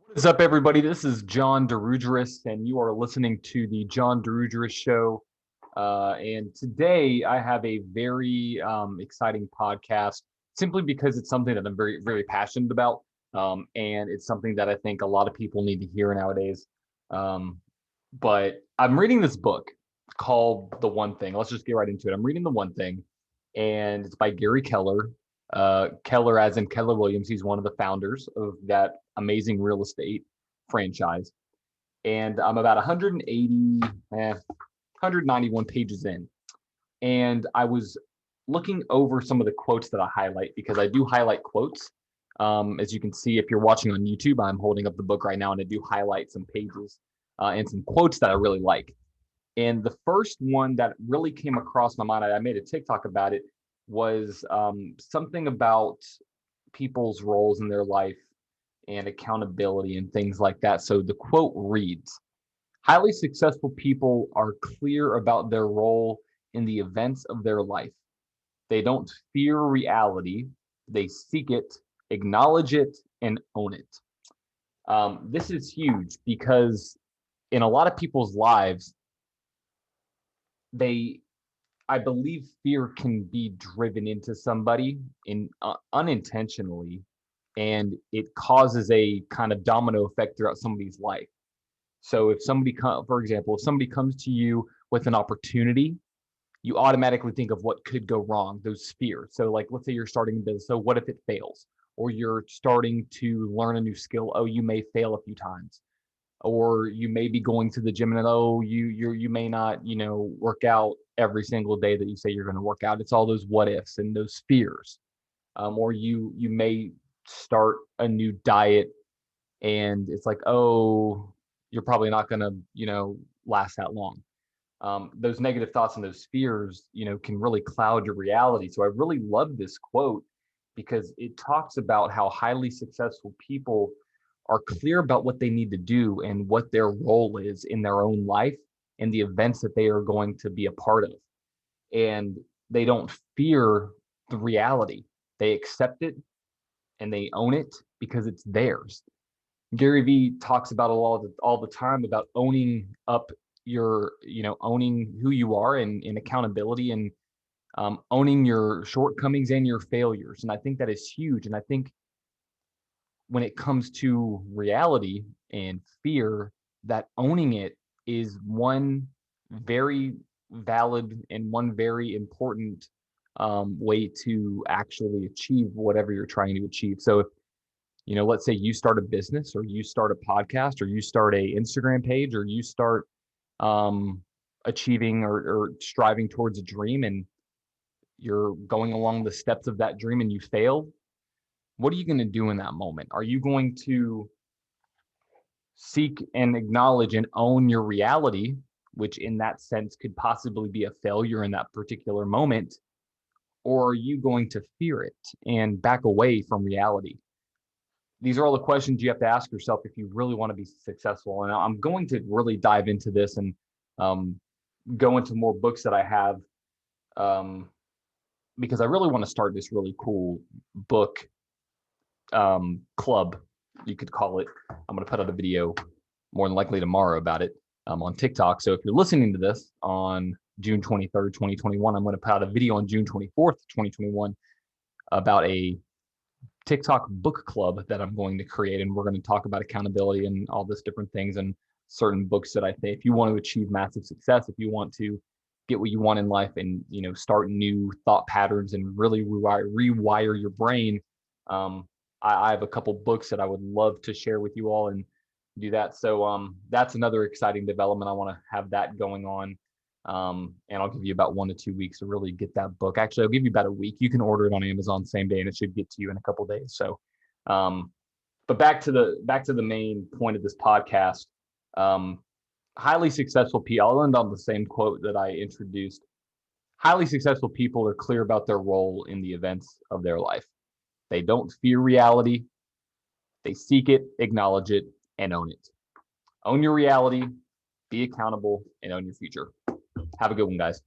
What is up, everybody? This is John Dirugeris, and you are listening to the John Dirugeris Show. And today I have a very exciting podcast simply because it's something that I'm very, very passionate about. And it's something that I think a lot of people need to hear nowadays. Um, but I'm reading this book called The One Thing. Let's just get right into it. I'm reading The One Thing, and it's by Gary Keller. Keller, as in Keller Williams, he's one of the founders of that amazing real estate franchise. And I'm about 191 pages in. And I was looking over some of the quotes that I highlight because I do highlight quotes. As you can see, if you're watching on YouTube, I'm holding up the book right now and I do highlight some pages and some quotes that I really like. And the first one that really came across my mind, I made a TikTok about it, was something about people's roles in their life and accountability and things like that. So the quote reads, highly successful people are clear about their role in the events of their life. They don't fear reality, they seek it, acknowledge it, and own it. This is huge because in a lot of people's lives, they I believe fear can be driven into somebody in unintentionally, and it causes a kind of domino effect throughout somebody's life. So if somebody, for example, if somebody comes to you with an opportunity, you automatically think of what could go wrong, those fears. So like, let's say you're starting a business. So what if it fails? Or you're starting to learn a new skill. Oh, you may fail a few times, or you may be going to the gym and you may not work out every single day that you say you're going to work out. It's all those what ifs and those fears. Or you may start a new diet and it's like, oh, you're probably not going to last that long. Those negative thoughts and those fears can really cloud your reality. So I really love this quote because it talks about how highly successful people are clear about what they need to do and what their role is in their own life and the events that they are going to be a part of. And they don't fear the reality. They accept it and they own it because it's theirs. Gary Vee talks about all the time about owning up owning who you are and accountability and owning your shortcomings and your failures. And I think that is huge. And I think when it comes to reality and fear, that owning it is one very valid and one very important way to actually achieve whatever you're trying to achieve. So if let's say you start a business or you start a podcast or you start a Instagram page or you start achieving or striving towards a dream and you're going along the steps of that dream and you fail, what are you going to do in that moment? Are you going to seek and acknowledge and own your reality, which in that sense could possibly be a failure in that particular moment? Or are you going to fear it and back away from reality? These are all the questions you have to ask yourself if you really want to be successful. And I'm going to really dive into this and go into more books that I have because I really want to start this really cool book club, you could call it. I'm going to put out a video more than likely tomorrow about it on TikTok. So if you're listening to this on June 23rd, 2021, I'm going to put out a video on June 24th, 2021 about a TikTok book club that I'm going to create. And we're going to talk about accountability and all this different things and certain books that I think if you want to achieve massive success, if you want to get what you want in life and, start new thought patterns and really rewire your brain. I have a couple books that I would love to share with you all and do that. So that's another exciting development. I want to have that going on. And I'll give you about 1 to 2 weeks to really get that book. Actually, I'll give you about a week. You can order it on Amazon same day and it should get to you in a couple of days. So but back to the main point of this podcast. Highly successful people, I'll end on the same quote that I introduced. Highly successful people are clear about their role in the events of their life. They don't fear reality. They seek it, acknowledge it, and own it. Own your reality, be accountable, and own your future. Have a good one, guys.